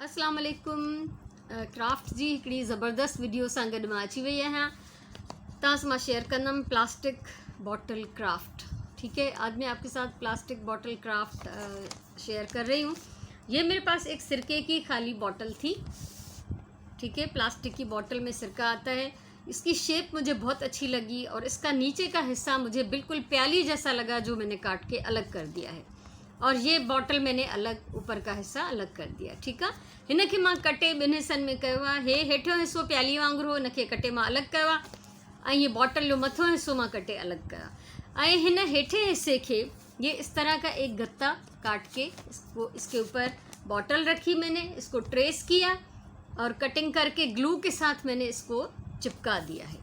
अस्सलाम वालेकुम। क्राफ्ट जी हिकिड़ी ज़बरदस्त वीडियो सां गॾु मां अची वई आहियां। तव्हां सां मां शेयर कंदमि प्लास्टिक बॉटल क्राफ्ट। ठीक है, आज मैं आपके साथ प्लास्टिक बॉटल क्राफ्ट शेयर कर रही हूँ। ये मेरे पास एक सिरके की खाली बॉटल थी। ठीक है, प्लास्टिक की बॉटल में सिरका आता है। इसकी शेप मुझे बहुत अच्छी लगी और इसका नीचे का हिस्सा मुझे बिल्कुल प्याली जैसा लगा, जो मैंने काट के अलग कर दिया है। और ये बॉटल मैंने अलग ऊपर का हिस्सा अलग कर दिया। ठीक है, हिनखे मां कटे ॿिनि हिस्सनि में कयो आहे। हे हेठियों हिस्सो प्याली वांगुरु हो, हिनखे कटे मां अलॻि कयो आहे। ऐं ये बॉटल जो मथों हिस्सो मां कटे अलॻि कयो। ऐं हिन हेठे हिस्से के ये इस तरह का एक गत्ता काट के इसके ऊपर बॉटल रखी मैंने, इसको ट्रेस किया और कटिंग करके ग्लू के साथ मैंने इसको चिपका दिया है।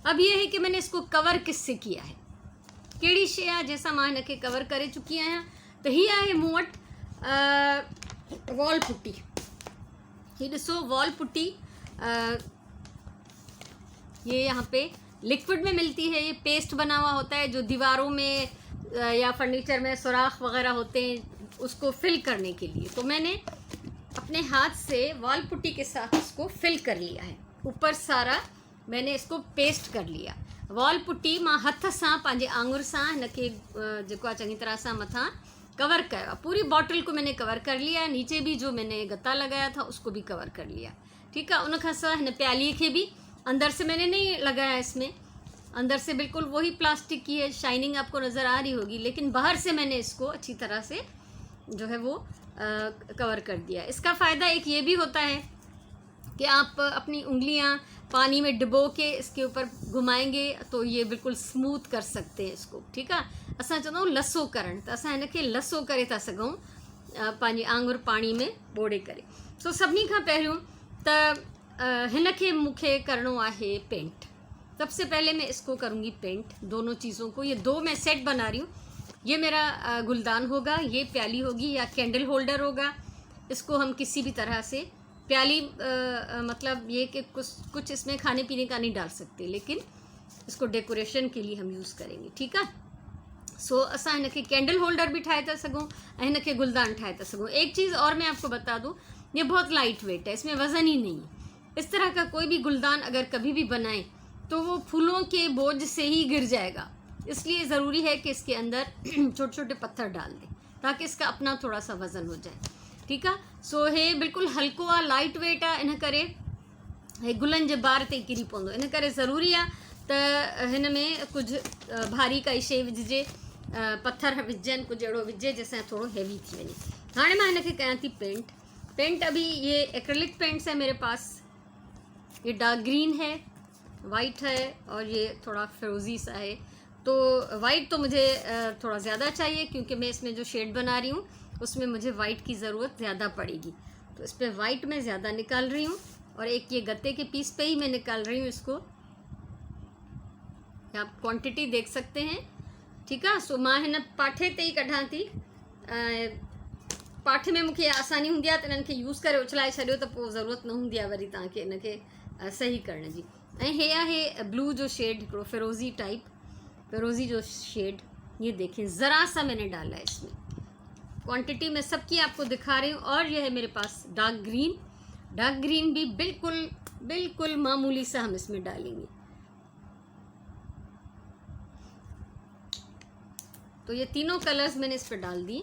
अब ये है कि मैंने इसको कवर किससे किया है, कहिड़ी शइ आहे जंहिंसां मां हिनखे कवर करे चुकी आहियां। तो ही आहे मूं वटि वॉल पुट्टी। ये ॾिसो वॉल पुट्टी, ये यहाँ पे लिक्विड में मिलती है। ये पेस्ट बना हुआ होता है जो दीवारों में या फर्नीचर में सुराख वगैरह होते हैं, उसको फिल करने के लिए। तो मैंने अपने हाथ से वॉल पुट्टी के साथ इसको फिल कर लिया है। ऊपर सारा मैंने इसको पेस्ट कर लिया। वॉल पुट्टी मां हथ सां पंहिंजे आंगुर सां हिनखे जेको आहे चङी तरह सां मथां कवर किया। पूरी बॉटल को मैंने कवर कर लिया। नीचे भी जो मैंने गत्ता लगाया था उसको भी कवर कर लिया। ठीक है, उनखां सवाइ हिन प्याली के भी अंदर से मैंने नहीं लगाया। इसमें अंदर से बिल्कुल वही प्लास्टिक की है, शाइनिंग आपको नज़र आ रही होगी, लेकिन बाहर से मैंने इसको अच्छी तरह से जो है वो कवर कर दिया। इसका फ़ायदा एक ये भी होता है कि आप अपनी उंगलियां पानी में डुबो के इसके ऊपर घुमाएंगे तो ये बिल्कुल स्मूथ कर सकते हैं इसको। ठीक है, असां चवंदा आहियूं लसो करणु, त असां हिनखे लसो करे था सघूं पंहिंजी आंगुर पानी में बोड़े करे। सो सभिनी खां पहिरियों त हिनखे मूंखे करिणो आहे पेंट। सबसे पहले मैं इसको करूँगी पेंट, दोनों चीज़ों को। ये दो मैं सेट बना रही हूँ। ये मेरा गुलदान होगा, ये प्याली होगी या कैंडल होल्डर होगा। इसको हम किसी भी तरह से प्याली मतलब ये कि कुछ इसमें खाने पीने का नहीं डाल सकते, लेकिन इसको डेकोरेशन के लिए हम यूज़ करेंगे। ठीक है, सो असां हिनखे कैंडल होल्डर भी ठाहे था सघूं ऐं हिनखे गुलदान ठाहे था सघूं। एक चीज़ और मैं आपको बता दूं, ये बहुत लाइट वेट है, इसमें वज़न ही नहीं है। इस तरह का कोई भी गुलदान अगर कभी भी बनाएं तो वो फूलों के बोझ से ही गिर जाएगा। इसलिए ज़रूरी है कि इसके अंदर छोटे छोटे पत्थर डाल दें ताकि इसका अपना थोड़ा सा वज़न हो जाए। ठीक है, सो हे बिल्कुल हल्को आहे, लाइट वेट आहे, इन करे हे गुलनि जे बार ते किरी पवंदो। इन करे ज़रूरी आहे त हिन में कुझु भारी काई शइ विझिजे, पत्थर विझनि, कुझु अहिड़ो विझे जंहिंसां थोरो हैवी थी वञे। हाणे मां हिनखे कयां थी पेंट। पेंट अभी ये एक्रेलिक पेंट्स है मेरे पास। ये डार्क ग्रीन है, वाइट है और ये थोड़ा फिरोज़ी सा है। तो वाइट तो मुझे थोड़ा ज़्यादा चाहिए क्योंकि मैं इसमें जो शेड बना रही हूँ उसमें मुझे वाइट की ज़रूरत ज़्यादा पड़ेगी। तो इस पर वाइट मैं ज़्यादा निकाल रही हूँ और एक ये गत्ते के पीस पे ही मैं निकाल रही हूँ इसको। आप क्वांटिटी देख सकते हैं। ठीक है, सो मां हिन पाठे ते ही कढां थी। पाठे में मूंखे आसानी हूंदी आहे त इन्हनि खे यूज़ करे उछलाए छॾियो त पोइ ज़रूरत न हूंदी आहे वरी तव्हांखे इनखे सही करण जी। ऐं हे आहे ब्लू जो शेड, हिकिड़ो फिरोज़ी टाइप, फिरोज़ी जो शेड। ये देखें, ज़रा सा मैंने डाला है इसमें। क्वांटिटी में सबकी आपको दिखा रही हूँ। और ये है मेरे पास डार्क ग्रीन। डार्क ग्रीन भी बिल्कुल बिल्कुल मामूली सा हम इसमें डालेंगे। तो ये तीनों कलर्स मैंने इस पर डाल दिए।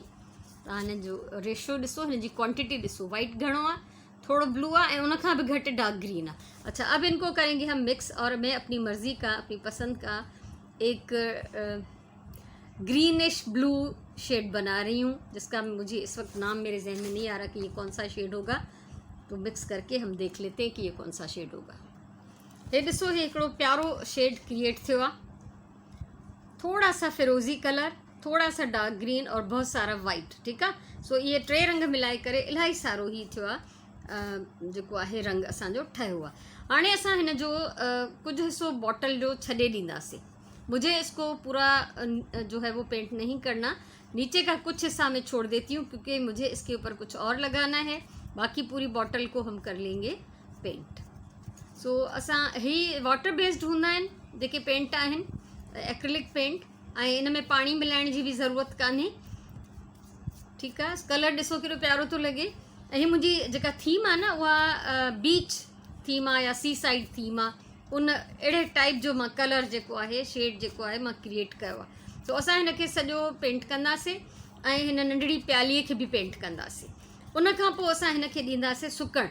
तव्हां जो रेशो ॾिसो, हिन जी क्वांटिटी ॾिसो, वाइट घणो आहे, थोड़ो ब्लू आहे ऐं उनखां भी घटि डार्क ग्रीन आहे। अच्छा, अब इनको करेंगे हम मिक्स और मैं अपनी मर्ज़ी का, अपनी पसंद का एक ग्रीनिश ब्लू शेड बना रही हूँ, जिसका मुझे इस वक्त नाम मेरे जहन में नहीं आ रहा कि ये कौन सा शेड होगा। तो मिक्स करके हम देख लेते हैं कि ये कौन सा शेड होगा। ये ॾिसो, ये हिकिड़ो प्यारो शेड क्रिएट थियो आहे। थोड़ा सा फिरोज़ी कलर, थोड़ा सा डार्क ग्रीन और बहुत सारा वाइट। ठीक है, सो ये टे रंग मिलाए करे इलाही सारो ही थियो आहे जेको आहे रंग असांजो ठहियो आहे। हाणे असां हिन जो कुझु हिस्सो बॉटल जो छॾे ॾींदासीं। मुझे इसको पूरा जो है वो पेंट नहीं करना, नीचे का कुछ हिस्सा मैं छोड़ देती हूँ क्योंकि मुझे इसके ऊपर कुछ और लगाना है। बाकी पूरी बॉटल को हम कर लेंगे पेंट। सो असां ही वाटर बेस्ड हूंदा आहिनि जेके पेंट आहिनि, एक्रेलिक पेंट, ऐं इन में पाणी मिलाइण जी भी ज़रूरत कान्हे। ठीक है, कलर ॾिसो केॾो प्यारो थो लॻे। ही मुंहिंजी जेका थीम आहे न उहा बीच थीम आहे या सी साइड थीम आहे, उन अहिड़े टाइप जो मां कलर जेको आहे, शेड जेको आहे मां क्रिएट कयो आहे। तो असां हिनखे सॼो पेंट कंदासीं ऐं हिन नंढड़ी प्यालीअ खे बि पेंट कंदासीं। उन खां पोइ असां हिनखे ॾींदासीं सुकण।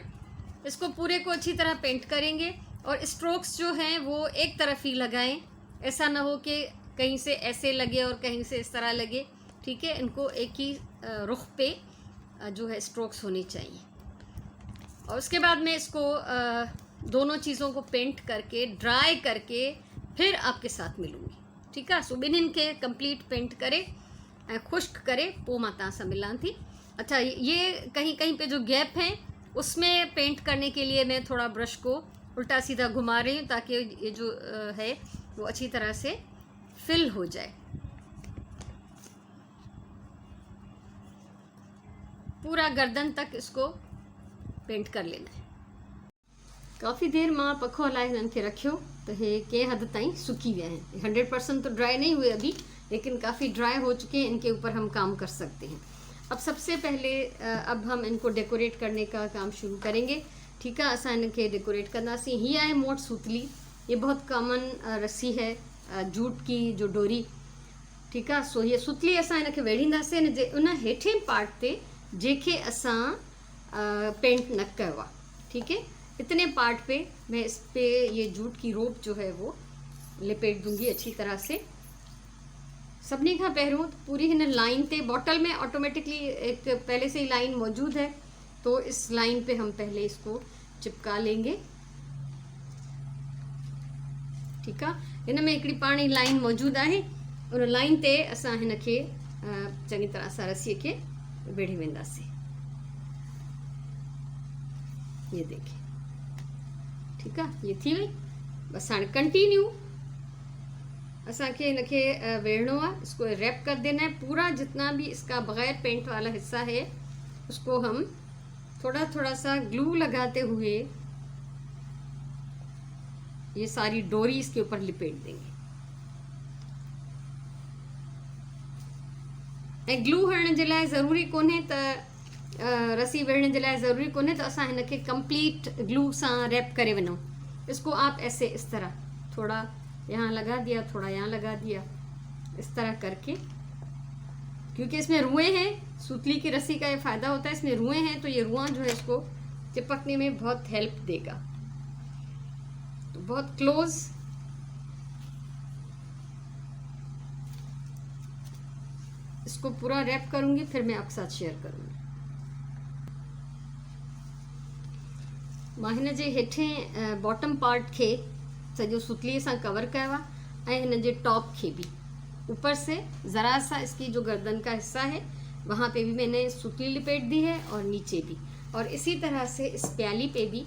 इसको पूरे को अच्छी तरह पेंट करेंगे और स्ट्रोक्स जो हैं वो एक तरफ ही लगाएं, ऐसा ना हो कि कहीं से ऐसे लगे और कहीं से इस तरह लगे, ठीक है। इनको एक ही रुख पे जो है स्ट्रोक्स होने चाहिए। और उसके बाद में इसको दोनों चीज़ों को पेंट करके ड्राई करके फिर आपके साथ मिलूँगी, ठीक है। सो ॿिन्हिनि खे कंप्लीट पेंट करे ऐं खुश्क करे पोइ मां तव्हां सां मिलां थी। अच्छा, ये कहीं कहीं पे जो गैप है उसमें पेंट करने के लिए मैं थोड़ा ब्रश को उल्टा सीधा घुमा रही हूँ ताकि ये जो है वो अच्छी तरह से फिल हो जाए। पूरा गर्दन तक इसको पेंट कर लेना है। काफ़ी देर मां पखो हलाए हिननि खे रखियो तो ये कंहिं हद ताईं सुकी विया हैं। 100% तो ड्राई नहीं हुए अभी, लेकिन काफ़ी ड्राई हो चुके हैं। इनके ऊपर हम काम कर सकते हैं। अब सबसे पहले अब हम इनको डेकोरेट करने का काम शुरू करेंगे, ठीक है। असां इनके डेकोरेट कंदासीं। ही आहे मोट सूतली, ये बहुत कॉमन रस्सी है जूट की जो डोरी, ठीक है। सो ये सुतली असां इनखे वेढ़ींदासीं उन हेठे पार्ट ते जेके असां पेंट न कयो आहे, ठीक है। इतने पार्ट पे मैं इस पे ये जूट की रोप जो है वो लिपेट दूंगी अच्छी तरह से। सभी का पहिरों तो पूरी हिन लाइन ते, बॉटल में ऑटोमेटिकली एक पहले से ही लाइन मौजूद है, तो इस लाइन पे हम पहले इसको चिपका लेंगे, ठीक है। इन में हिकिड़ी पाणी लाइन मौजूद है, उन लाइन ते असां हिन खे चङी तरह सां रस्सीअ खे वेढ़े वेंदासीं। ये देखिए, ठीक है, ये थी वही। बस हाणे कंटिन्यू असांखे हिनखे वेढ़नो है, इसको रैप कर देना है पूरा। जितना भी इसका बगैर पेंट वाला हिस्सा है उसको हम थोड़ा थोड़ा सा ग्लू लगाते हुए ये सारी डोरी इसके ऊपर लिपेट देंगे। ऐं ग्लू हणण जे लाइ ज़रूरी कोन्हे त रस्सी वेढ़ने जे लाइ ज़रूरी कोन्हे त असां हिनखे कंप्लीट ग्लू सां रैप करे वञूं। इसको आप ऐसे इस तरह थोड़ा यहाँ लगा दिया, थोड़ा यहाँ लगा दिया, इस तरह करके, क्योंकि इसमें रुएं हैं। सूतली की रस्सी का ये फ़ायदा होता है, इसमें रुएं हैं तो ये रुआं जो है इसको चिपकने में बहुत हेल्प देगा। तो बहुत क्लोज इसको पूरा रैप करूंगी, फिर मैं आपके साथ शेयर करूंगी। मां हिन जे हेठे बॉटम पार्ट खे सॼो सुतलीअ सां कवर कयो आहे ऐं हिन जे टॉप खे भी ऊपर से ज़रा सा इसकी जो गर्दन का हिस्सा है वहाँ पे भी मैंने सुतली लिपेट दी है और नीचे भी, और इसी तरह से इस प्याली पे भी,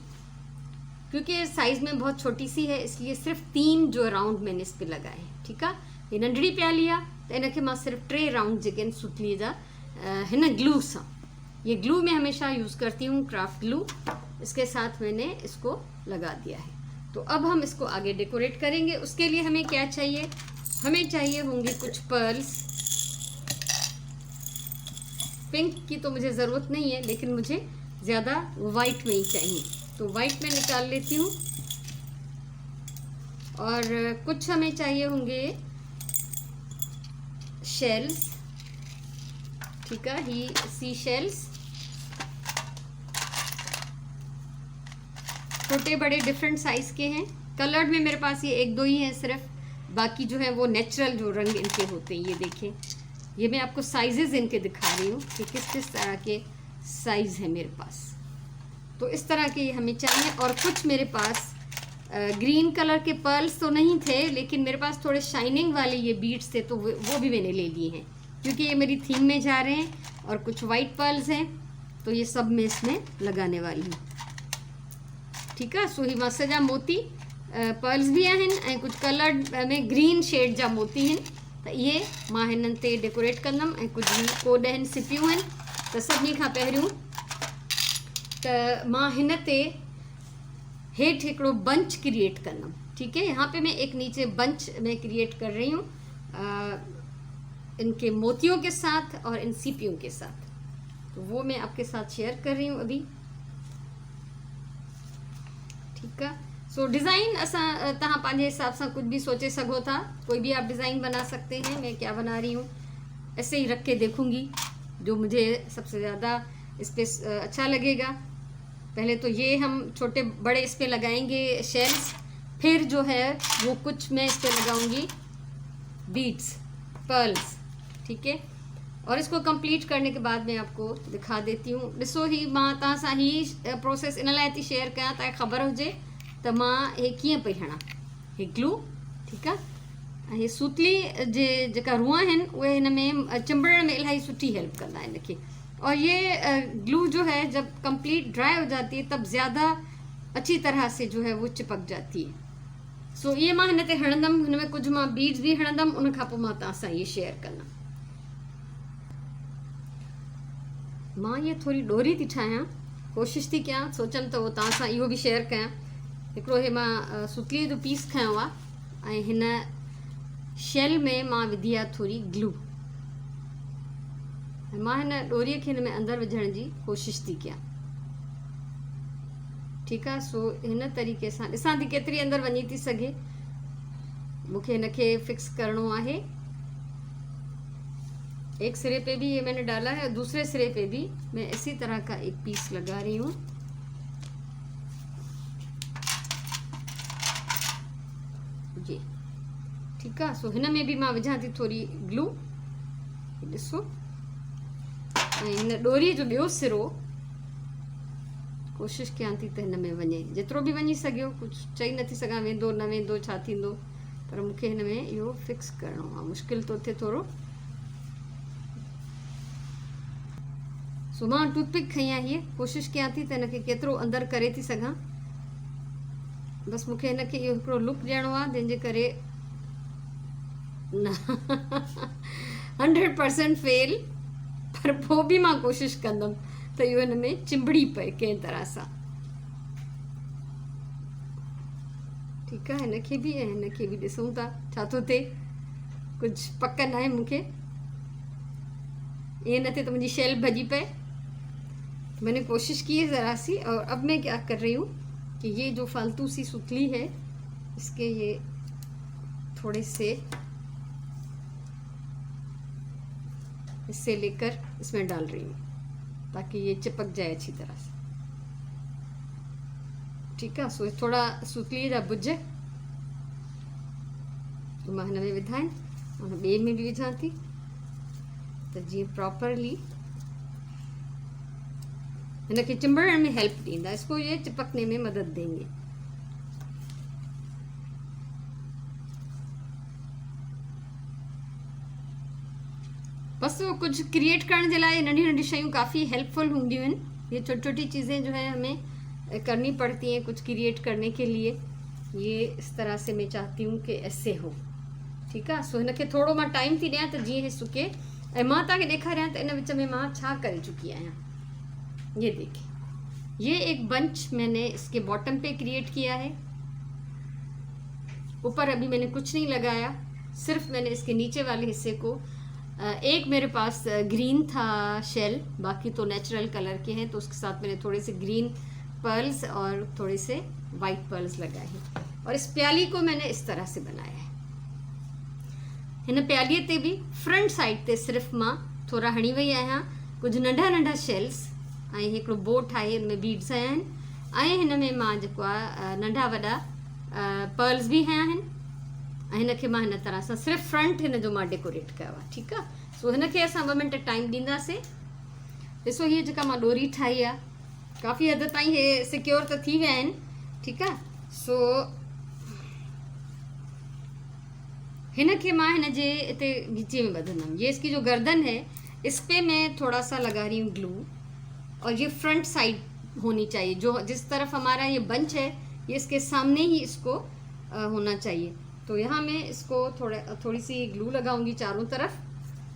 क्योंकि साइज़ में बहुत छोटी सी है इसलिए सिर्फ 3 जो राउंड मैंने इस पे लगाए, ठीक है। ये नंढड़ी प्याली आहे तो इनके मां सिर्फ 3 राउंड जेके सुतली जा हिन ग्लू सां, ये ग्लू मैं हमेशा यूज़ करती हूँ, क्राफ्ट ग्लू, इसके साथ मैंने इसको लगा दिया है। तो अब हम इसको आगे डेकोरेट करेंगे। उसके लिए हमें क्या चाहिए, हमें चाहिए होंगे कुछ पर्ल्स। पिंक की तो मुझे ज़रूरत नहीं है, लेकिन मुझे ज़्यादा वाइट में ही चाहिए, तो वाइट में निकाल लेती हूँ। और कुछ हमें चाहिए होंगे शेल्स, ठीक है, ही सी शेल्स, छोटे बड़े डिफरेंट साइज़ के हैं। कलर्ड में मेरे पास ये 1-2 ही हैं सिर्फ, बाकी जो है वो नेचुरल जो रंग इनके होते हैं। ये देखें, ये मैं आपको साइजेस इनके दिखा रही हूँ कि किस किस तरह के साइज़ है मेरे पास। तो इस तरह के ये हमें चाहिए। और कुछ मेरे पास ग्रीन कलर के पर्ल्स तो नहीं थे, लेकिन मेरे पास थोड़े शाइनिंग वाले ये बीड्स थे, तो वो भी मैंने ले लिए हैं क्योंकि ये मेरी थीम में जा रहे हैं। और कुछ वाइट पर्ल्स हैं, तो ये सब मैं इसमें लगाने वाली हूँ, ठीक है। सो ही मस्त जा मोती पर्ल्स भी आहिनि ऐं कुछ कलर्ड में ग्रीन शेड जा मोती आहिनि, त इहे मां हिननि ते डेकोरेट कंदमि। ऐं कुझु कोड आहिनि, सिपियूं आहिनि। त सभिनी खां पहिरियों त मां हिन ते हेठि हिकिड़ो बंच क्रिएट कंदमि, ठीक है। यहाँ पे मैं एक नीचे बंच में क्रिएट कर रही हूँ इनके मोतियों के साथ और इन सीपियों के साथ। तो वो मैं आपके साथ शेयर कर रही हूँ अभी। ठीक है। सो डिज़ाइन असां तव्हां पंहिंजे हिसाब सां कुछ भी सोचे सघो था, कोई भी आप डिज़ाइन बना सकते हैं। मैं क्या बना रही हूँ ऐसे ही रख के देखूंगी जो मुझे सबसे ज़्यादा इस पर अच्छा लगेगा। पहले तो ये हम छोटे बड़े इस पे लगाएंगे शेल्स, फिर जो है वो कुछ मैं इस पे लगाऊंगी बीड्स, पर्ल्स। ठीक है। और इसको कंप्लीट करने के बाद मैं आपको दिखा देती हूँ। ॾिसो ही मां तव्हां सां ही प्रोसेस इन लाइ थी शेयर कयां तव्हांखे ख़बर हुजे त मां हे कीअं पई हणां। हे ग्लू, ठीकु आहे। ऐं हे सूतली जे जेका रूआ आहिनि उहे हिन में चिंबड़ण में इलाही सुठी हेल्प कंदा आहिनि इनखे। और ये ग्लू जो है जब कंप्लीट ड्राई हो जाती है तब ज़्यादा अच्छी तरह से जो है वो चिपक जाती है। सो ये मां हिन ते हणंदमि, हिन में कुझु मां बीड्स भी हणंदमि, उन खां पोइ मां तव्हां सां ये शेयर कंदमि। मां ये थोड़ी डोरी थी ठाहियां, कोशिशि थी कयां, सोचमि त उहो तव्हां सां इहो बि शेयर कयां। हिकिड़ो हे मां सुतलीअ जो पीस खयो आहे ऐं हिन शेल में मां विधी आहे थोरी ग्लू। ऐं मां हिन डोरीअ खे हिन में अंदरि विझण जी कोशिशि थी कयां। ठीकु आहे। सो हिन तरीक़े सां ॾिसां थी केतिरी अंदरि वञी थी सघे। मूंखे हिनखे फिक्स करणो आहे। एक सिरे पे भी ये मैंने डाला है और दूसरे सिरे पे भी मैं इसी तरह का एक पीस लगा रही हूँ। जी ठीक है। सो हिन में भी मां विझां थी थोड़ी ग्लू। ॾिसो ऐं हिन डोरी जो ॿियो सिरो कोशिशि कयां थी त हिन में वञे, जेतिरो बि वञी सघियो। कुझु चई नथी सघां वेंदो न वेंदो छा थींदो, पर मूंखे हिन में इहो फिक्स करणो आहे। मुश्किल तो थिए थोरो। सो मां टूथपिक खई आहे, हीअ कोशिशि कयां थी त हिनखे केतिरो अंदरि करे थी सघां। बसि मूंखे हिनखे इहो हिकिड़ो लुक ॾियणो आहे जंहिंजे करे न 100% फेल, पर पोइ बि मां कोशिशि कंदमि त इहो हिन में चिंबड़ी पए कंहिं तरह सां। ठीकु आहे। हिनखे बि ऐं हिनखे बि ॾिसूं था छा थो थिए। कुझु पक न आहे मूंखे, ये न थे तो मुंहिंजी शेल भॼी पए। मैंने कोशिश की है ज़रा सी। और अब मैं क्या कर रही हूँ कि ये जो फालतू सी सुतली है इसके ये थोड़े से इससे लेकर इसमें डाल रही हूँ ताकि ये चिपक जाए अच्छी तरह से। ठीक है। सो थोड़ा सुतली जा बुझ मां हिन में विधा आहिनि, हुन ॿिए में बि विझां थी त जीअं प्रॉपरली हिनखे चिंबड़ण में हेल्प ॾींदा, इसको ये चिपकने में मदद देंगे। बस वो कुछ क्रिएट करण जे लाइ नंढी नंढी शयूं काफ़ी हेल्पफुल हूंदियूं आहिनि। ये छोटी छोटी चीज़ें जो है हमें करनी पड़ती हैं कुछ क्रिएट करने के लिए। ये इस तरह से मैं चाहती हूँ कि ऐसे हो। ठीकु आहे। सो हिनखे थोरो मां टाइम थी ॾियां त जीअं हे सुके। ऐं मां तव्हांखे ॾेखारियां त इन विच में मां छा करे चुकी आहियां। ये देखिए, ये एक बंच मैंने इसके बॉटम पे क्रिएट किया है। ऊपर अभी मैंने कुछ नहीं लगाया, सिर्फ मैंने इसके नीचे वाले हिस्से को एक मेरे पास ग्रीन था शेल, बाकी तो नेचुरल कलर के हैं, तो उसके साथ मैंने थोड़े से ग्रीन पर्ल्स और थोड़े से वाइट पर्ल्स लगाए हैं। और इस प्याली को मैंने इस तरह से बनाया है। हिन प्यालीअ ते भी फ्रंट साइड ते सिर्फ मां थोड़ा हणी वई आहियां कुछ नंढा नंढा शेल्स ऐं हिकिड़ो बो ठाहे हिन में बीड्स आया आहिनि ऐं हिन में मां जेको आहे नंढा वॾा पर्ल्स भी हया आहिनि ऐं हिनखे मां हिन तरह सां सिर्फ़ु फ्रंट हिन जो मां डेकोरेट कयो आहे। ठीकु आहे। सो हिनखे असां 2 मिंट टाइम ॾींदासीं। ॾिसो हीअ जेका मां डोरी ठाही आहे काफ़ी हद ताईं हे सिक्योर त थी विया आहिनि। ठीकु आहे। सो हिनखे मां हिन जे हिते नीचे में ॿधंदमि। ये इसकी जो गर्दन है इस पे मैं थोड़ा सा लगा रही हूँ ग्लू, और ये फ्रंट साइड होनी चाहिए। जो जिस तरफ हमारा ये बंच है ये इसके सामने ही इसको होना चाहिए। तो यहाँ मैं इसको थोड़ी सी ग्लू लगाऊंगी चारों तरफ,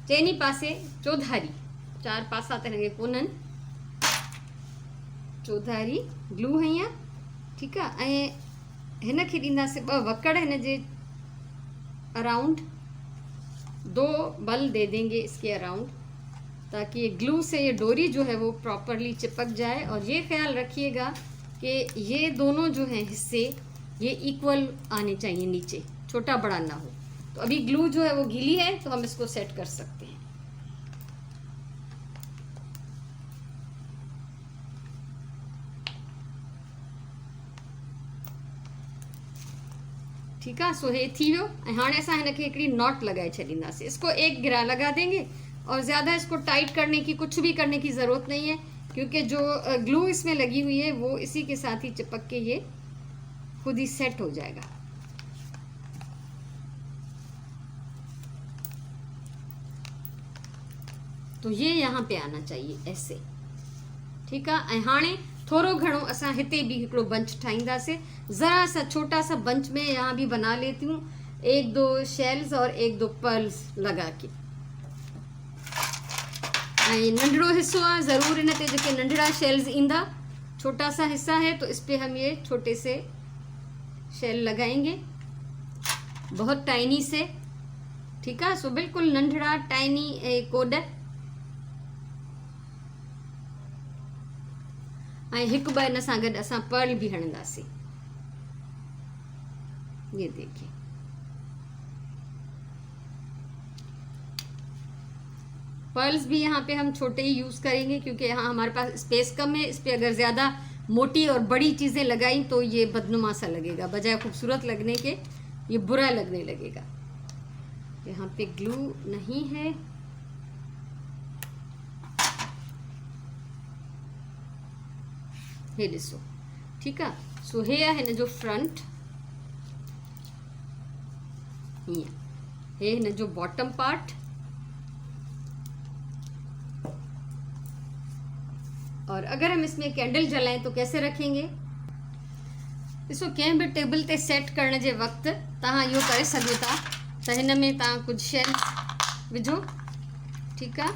चैनी पासे चौधारी, 4 पासा त हिनखे कोन्हनि, चौधारी ग्लू है यहाँ। ठीकु आहे। ऐं हिनखे ॾींदासीं 2 वकड़ हिन जे अराउंड, 2 बल दे देंगे इसके अराउंड ताकि ये ग्लू से ये डोरी जो है वो प्रॉपरली चिपक जाए। और ये ख्याल रखिएगा कि ये दोनों जो हैं हिस्से ये इक्वल आने चाहिए, नीचे छोटा बड़ा ना हो। तो अभी ग्लू जो है वो गीली है तो हम इसको सेट कर सकते हैं। ठीक है, सो हे थी वियो। ऐं हाणे असां हिनखे हिकिड़ी नॉट लगाए छॾींदासीं। इसको एक गिरा लगा देंगे और ज़्यादा इसको टाइट करने की, कुछ भी करने की ज़रूरत नहीं है, क्योंकि जो ग्लू इसमें लगी हुई है वो इसी के साथ ही चिपक के ये खुद ही सेट हो जाएगा। तो ये यहाँ पे आना चाहिए ऐसे। ठीक है, ऐं हाणे थोड़ो घणो असां हिते भी हिकिड़ो बंच ठाहींदासीं। ज़रा सा छोटा सा बंच में यहाँ भी बना लेती हूँ, 1-2 शेल्स और 1-2 पर्ल्स लगा के। ऐं नंढड़ो हिस्सो आहे, ज़रूर इन ते जेके नंढड़ा शेल्स ईंदा, छोटा सा हिस्सा है तो इस पे हम ये छोटे से शेल लगाएंगे, बहुत टाइनी से। ठीक है, सो बिल्कुल नंढड़ा टाइनी कोड। ऐं हिकु ॿ इन सां गॾु असां पर्ल भी हणंदासीं। ये देखिए, पर्ल्स भी यहाँ पे हम छोटे ही यूज़ करेंगे, क्योंकि यहाँ हमारे पास स्पेस कम है। इस पे अगर ज़्यादा मोटी और बड़ी चीज़ें लगाई तो ये बदनुमा सा लगेगा, बजाय खूबसूरत लगने के ये बुरा लगने लगेगा। यहाँ पे ग्लू नहीं है, हे ॾिसो। ठीक है, सो हे आहे हिन जो फ्रंट, हीअं हे हिन जो बॉटम पार्ट, और अगर हम इसमें कैंडल जलाएं तो कैसे रखेंगे। ॾिसो, कंहिं बि टेबल ते सेट करण जे वक़्तु तव्हां इहो करे सघो था त हिन में तव्हां कुझु शेल्स विझो, ठीक है,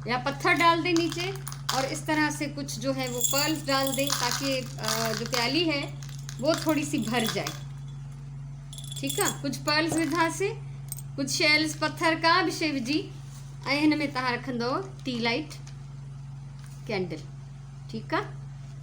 या पत्थर डाल दें नीचे, और इस तरह से कुछ जो है वो पर्ल्स डाल दें, ताकि जो प्याली है वो थोड़ी सी भर जाए। ठीक है, कुछ पर्ल्स विधा से, कुछ शेल्स, पत्थर का भी शइ विझी, ऐं हिन में तव्हां रखंदव टी लाइट कैंडल। ठीक है,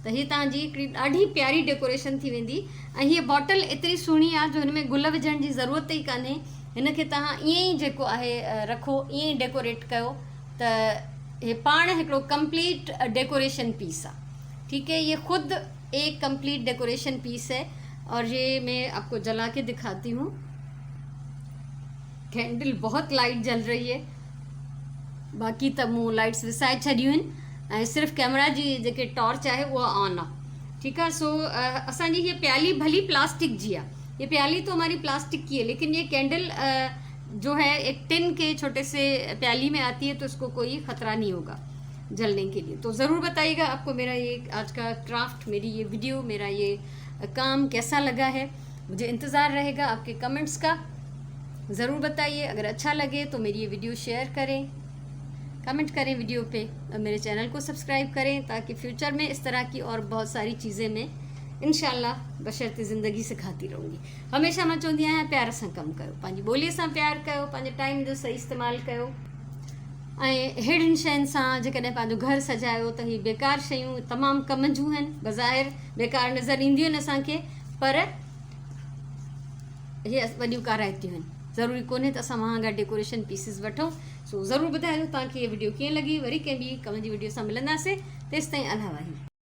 त हीअ तव्हांजी हिकिड़ी ॾाढी प्यारी डेकोरेशन थी वेंदी। ऐं हीअ बॉटल एतिरी सुहिणी आहे जो हिन में गुल विझण जी ज़रूरत ई कान्हे। हिनखे तव्हां ईअं ई जेको आहे रखो, ईअं ई डेकोरेट कयो त ये पाण हिकिड़ो कंप्लीट डेकोरेशन पीस आहे। ठीक है, ये खुद एक कंप्लीट डेकोरेशन पीस है। और ये मैं आपको जला के दिखाती हूँ। कैंडल बहुत लाइट जल रही है, बाकी त मूं लाइट्स विसाए छॾियूं आहिनि, ऐं सिर्फ़ु कैमरा जी जेके टॉर्च आहे उहा ऑन आहे। ठीक है, सो असांजी ये प्याली भली प्लास्टिक जी आहे, ये प्याली तो हमारी प्लास्टिक की है, लेकिन ये कैंडल जो है एक टिन के छोटे से प्याली में आती है, तो इसको कोई ख़तरा नहीं होगा जलने के लिए। तो ज़रूर बताइएगा आपको मेरा ये आज का क्राफ्ट, मेरी ये वीडियो, मेरा ये काम कैसा लगा है। मुझे इंतज़ार रहेगा आपके कमेंट्स का, ज़रूर बताइए। अगर अच्छा लगे तो मेरी ये वीडियो शेयर करें, कमेंट करें वीडियो पे, और मेरे चैनल को सब्सक्राइब करें, ताकि फ्यूचर में इस तरह की और बहुत सारी चीज़ें मैं इंशाल्लाह बशर्ते ज़िंदगी सिखाती रहूँगी। हमेशा मां चवंदी आहियां प्यार सां कमु कयो, पंहिंजी ॿोलीअ सां प्यार कयो, पंहिंजे टाइम जो सही इस्तेमालु कयो, ऐं अहिड़ियुनि शयुनि सां जेकॾहिं पंहिंजो घरु सजायो त हीअ बेकार शयूं तमामु कम जूं आहिनि, बज़ाहिर बेकार नज़र ईंदियूं आहिनि असांखे, पर इहे वॾियूं काराइतियूं आहिनि। ज़रूरी कोन्हे त असां महांगा डेकोरेशन पीसिस वठूं। सो ज़रूरु ॿुधाइजो तव्हांखे इहा वीडियो कीअं लॻी। वरी कंहिं ॿी कम जी वीडियो सां मिलंदासीं, तेसिताईं अलाह वाही।